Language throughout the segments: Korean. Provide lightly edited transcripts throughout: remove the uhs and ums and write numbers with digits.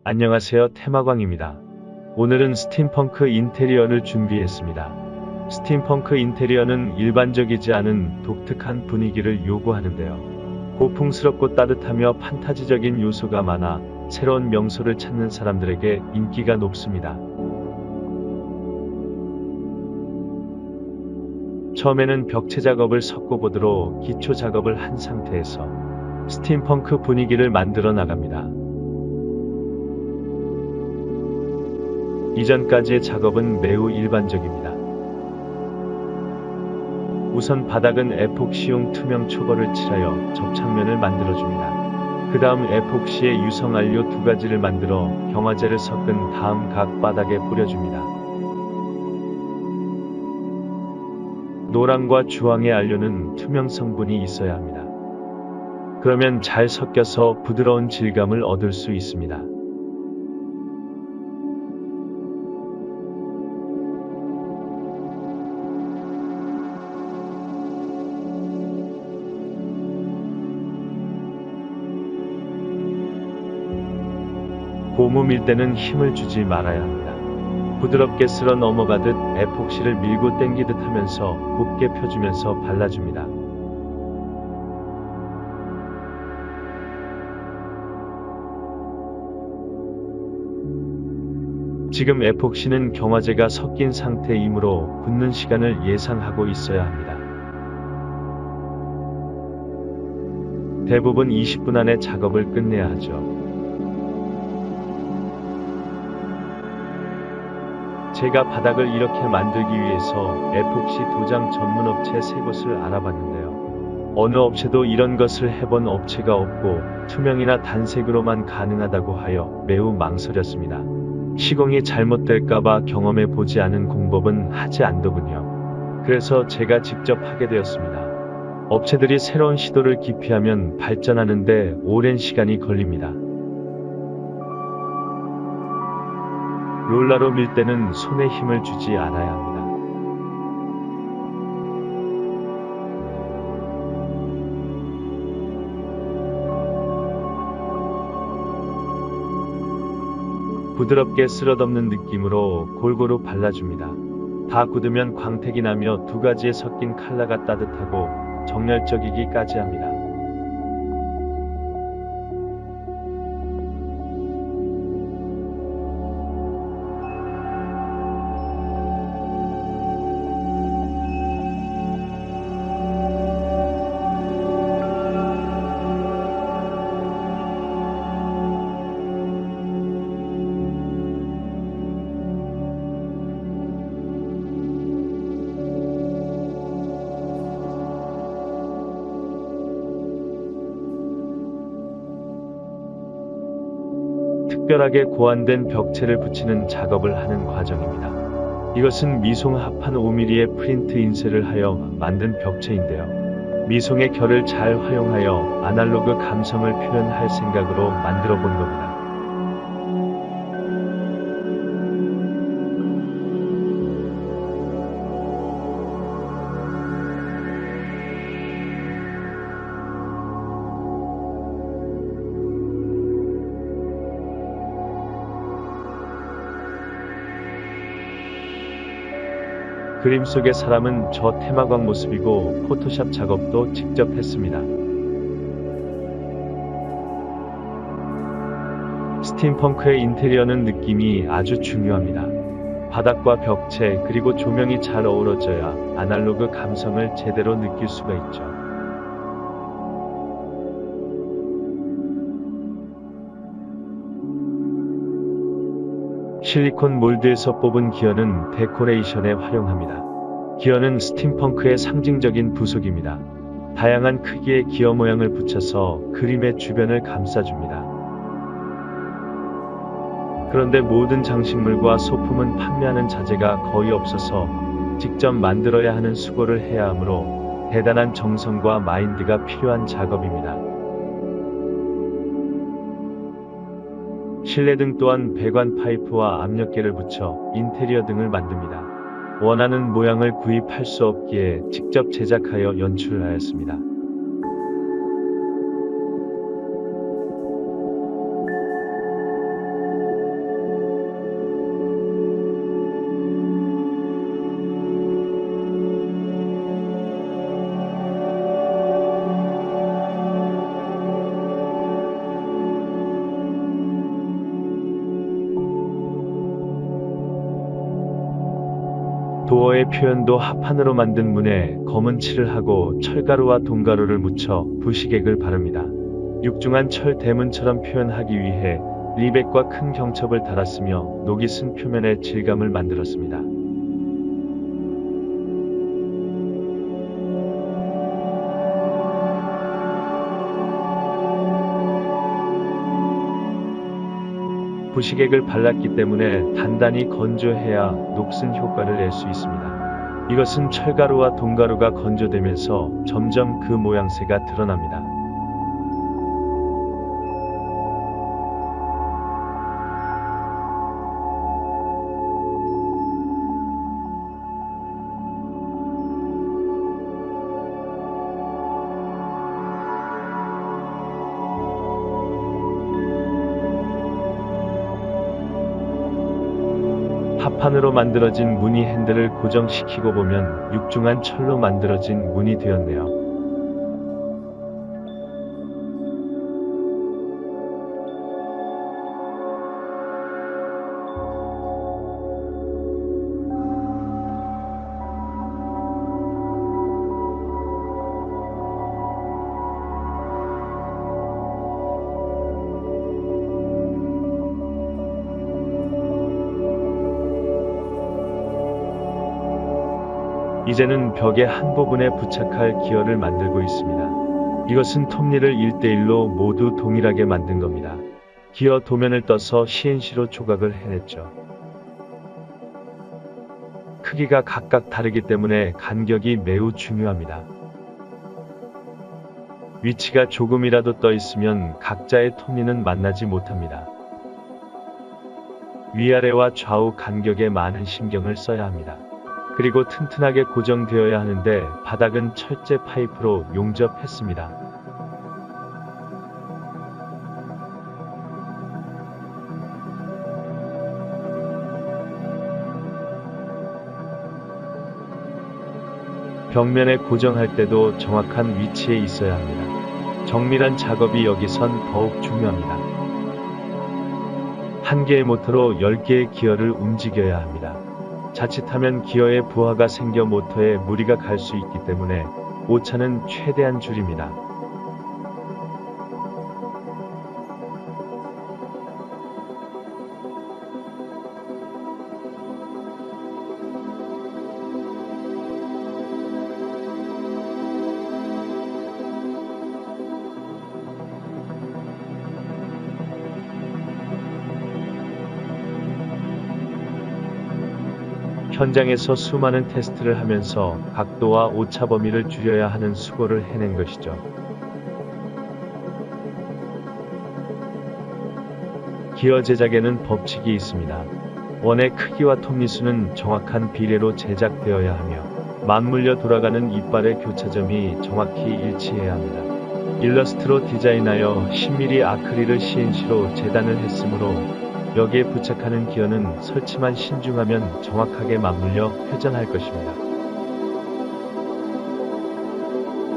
안녕하세요, 테마광입니다. 오늘은 스팀펑크 인테리어를 준비했습니다. 스팀펑크 인테리어는 일반적이지 않은 독특한 분위기를 요구하는데요. 고풍스럽고 따뜻하며 판타지적인 요소가 많아 새로운 명소를 찾는 사람들에게 인기가 높습니다. 처음에는 벽체 작업을 섞어보드로 기초 작업을 한 상태에서 스팀펑크 분위기를 만들어 나갑니다. 이전까지의 작업은 매우 일반적입니다. 우선 바닥은 에폭시용 투명 초벌을 칠하여 접착면을 만들어줍니다. 그 다음 에폭시에 유성안료 2가지를 만들어 경화제를 섞은 다음 각 바닥에 뿌려줍니다. 노랑과 주황의 안료는 투명 성분이 있어야 합니다. 그러면 잘 섞여서 부드러운 질감을 얻을 수 있습니다. 고무 밀 때는 힘을 주지 말아야 합니다. 부드럽게 쓸어 넘어가듯 에폭시를 밀고 당기듯 하면서 곱게 펴주면서 발라줍니다. 지금 에폭시는 경화제가 섞인 상태이므로 굳는 시간을 예상하고 있어야 합니다. 대부분 20분 안에 작업을 끝내야 하죠. 제가 바닥을 이렇게 만들기 위해서 에폭시 도장 전문업체 3곳을 알아봤는데요. 어느 업체도 이런 것을 해본 업체가 없고 투명이나 단색으로만 가능하다고 하여 매우 망설였습니다. 시공이 잘못될까봐 경험해 보지 않은 공법은 하지 않더군요. 그래서 제가 직접 하게 되었습니다. 업체들이 새로운 시도를 기피하면 발전하는데 오랜 시간이 걸립니다. 롤러로 밀 때는 손에 힘을 주지 않아야 합니다. 부드럽게 쓸어덮는 느낌으로 골고루 발라줍니다. 다 굳으면 광택이 나며 2가지의 섞인 컬러가 따뜻하고 정열적이기까지 합니다. 특별하게 고안된 벽체를 붙이는 작업을 하는 과정입니다. 이것은 미송 합한 5mm의 프린트 인쇄를 하여 만든 벽체인데요. 미송의 결을 잘 활용하여 아날로그 감성을 표현할 생각으로 만들어 본 겁니다. 그림 속의 사람은 저 테마광 모습이고 포토샵 작업도 직접 했습니다. 스팀펑크의 인테리어는 느낌이 아주 중요합니다. 바닥과 벽체 그리고 조명이 잘 어우러져야 아날로그 감성을 제대로 느낄 수가 있죠. 실리콘 몰드에서 뽑은 기어는 데코레이션에 활용합니다. 기어는 스팀펑크의 상징적인 부속입니다. 다양한 크기의 기어 모양을 붙여서 그림의 주변을 감싸줍니다. 그런데 모든 장식물과 소품은 판매하는 자재가 거의 없어서 직접 만들어야 하는 수고를 해야 하므로 대단한 정성과 마인드가 필요한 작업입니다. 실내등 또한 배관 파이프와 압력계를 붙여 인테리어 등을 만듭니다. 원하는 모양을 구입할 수 없기에 직접 제작하여 연출하였습니다. 도어의 표현도 합판으로 만든 문에 검은 칠을 하고 철가루와 동가루를 묻혀 부시객을 바릅니다. 육중한 철 대문처럼 표현하기 위해 리백과 큰 경첩을 달았으며 녹이 쓴 표면의 질감을 만들었습니다. 부시객을 발랐기 때문에 단단히 건조해야 녹슨 효과를 낼 수 있습니다. 이것은 철가루와 동가루가 건조되면서 점점 그 모양새가 드러납니다. 합판으로 만들어진 무늬 핸들을 고정시키고 보면 육중한 철로 만들어진 문이 되었네요. 이제는 벽의 한 부분에 부착할 기어를 만들고 있습니다. 이것은 톱니를 1:1로 모두 동일하게 만든 겁니다. 기어 도면을 떠서 CNC로 조각을 해냈죠. 크기가 각각 다르기 때문에 간격이 매우 중요합니다. 위치가 조금이라도 떠 있으면 각자의 톱니는 만나지 못합니다. 위아래와 좌우 간격에 많은 신경을 써야 합니다. 그리고 튼튼하게 고정되어야 하는데 바닥은 철제 파이프로 용접했습니다. 벽면에 고정할 때도 정확한 위치에 있어야 합니다. 정밀한 작업이 여기선 더욱 중요합니다. 한 개의 모터로 10개의 기어를 움직여야 합니다. 자칫하면 기어에 부하가 생겨 모터에 무리가 갈 수 있기 때문에 오차는 최대한 줄입니다. 현장에서 수많은 테스트를 하면서 각도와 오차 범위를 줄여야 하는 수고를 해낸 것이죠. 기어 제작에는 법칙이 있습니다. 원의 크기와 톱니수는 정확한 비례로 제작되어야 하며 맞물려 돌아가는 이빨의 교차점이 정확히 일치해야 합니다. 일러스트로 디자인하여 10mm 아크릴을 CNC로 재단을 했으므로 여기에 부착하는 기어는 설치만 신중하면 정확하게 맞물려 회전할 것입니다.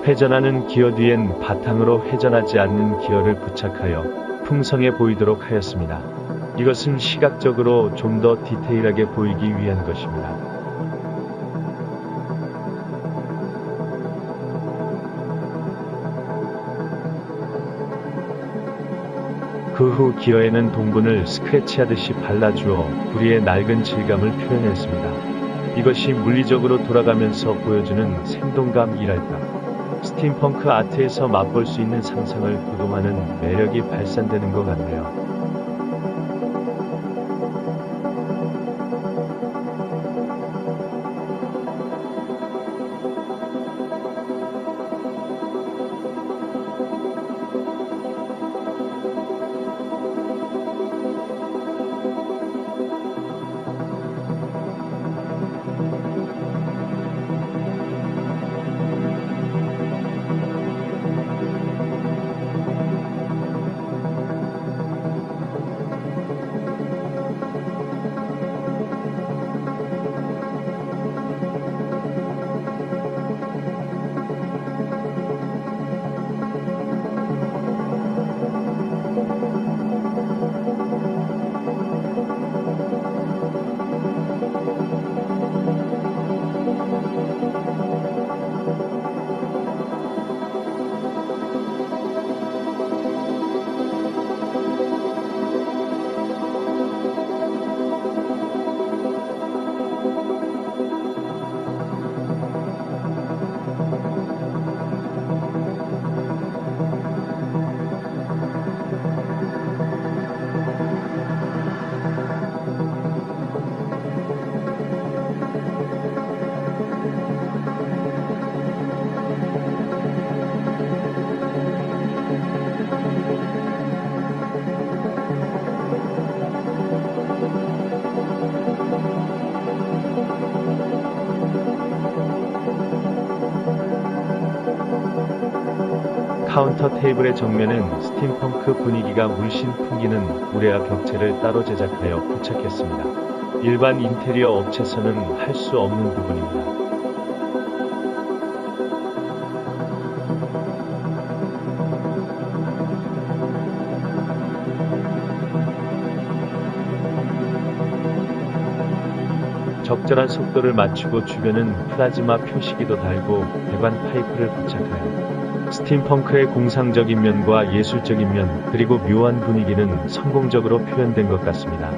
회전하는 기어 뒤엔 바탕으로 회전하지 않는 기어를 부착하여 풍성해 보이도록 하였습니다. 이것은 시각적으로 좀 더 디테일하게 보이기 위한 것입니다. 그 후 기어에는 동분을 스크래치하듯이 발라주어 부리의 낡은 질감을 표현했습니다. 이것이 물리적으로 돌아가면서 보여주는 생동감이랄까. 스팀펑크 아트에서 맛볼 수 있는 상상을 구동하는 매력이 발산되는 것 같네요. 카운터 테이블의 정면은 스팀펑크 분위기가 물씬 풍기는 우레아 벽체를 따로 제작하여 부착했습니다. 일반 인테리어 업체에서는 할 수 없는 부분입니다. 적절한 속도를 맞추고 주변은 플라즈마 표시기도 달고 배관 파이프를 부착하여 스팀펑크의 공상적인 면과 예술적인 면 그리고 묘한 분위기는 성공적으로 표현된 것 같습니다.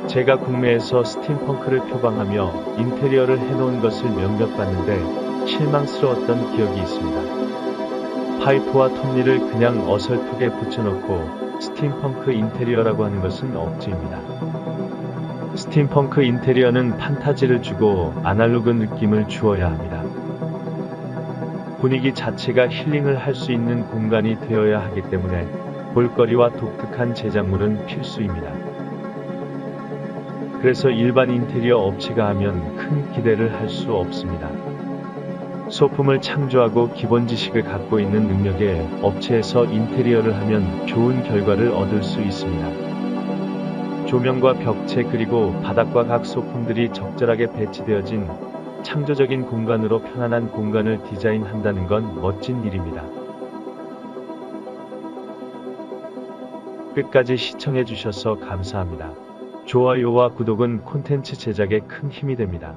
제가 국내에서 스팀펑크를 표방하며 인테리어를 해놓은 것을 몇몇 봤는데 실망스러웠던 기억이 있습니다. 파이프와 톱니를 그냥 어설프게 붙여놓고 스팀펑크 인테리어라고 하는 것은 억지입니다. 스팀펑크 인테리어는 판타지를 주고 아날로그 느낌을 주어야 합니다. 분위기 자체가 힐링을 할 수 있는 공간이 되어야 하기 때문에 볼거리와 독특한 제작물은 필수입니다. 그래서 일반 인테리어 업체가 하면 큰 기대를 할 수 없습니다. 소품을 창조하고 기본 지식을 갖고 있는 능력의 업체에서 인테리어를 하면 좋은 결과를 얻을 수 있습니다. 조명과 벽체 그리고 바닥과 각 소품들이 적절하게 배치되어진 창조적인 공간으로 편안한 공간을 디자인한다는 건 멋진 일입니다. 끝까지 시청해 주셔서 감사합니다. 좋아요와 구독은 콘텐츠 제작에 큰 힘이 됩니다.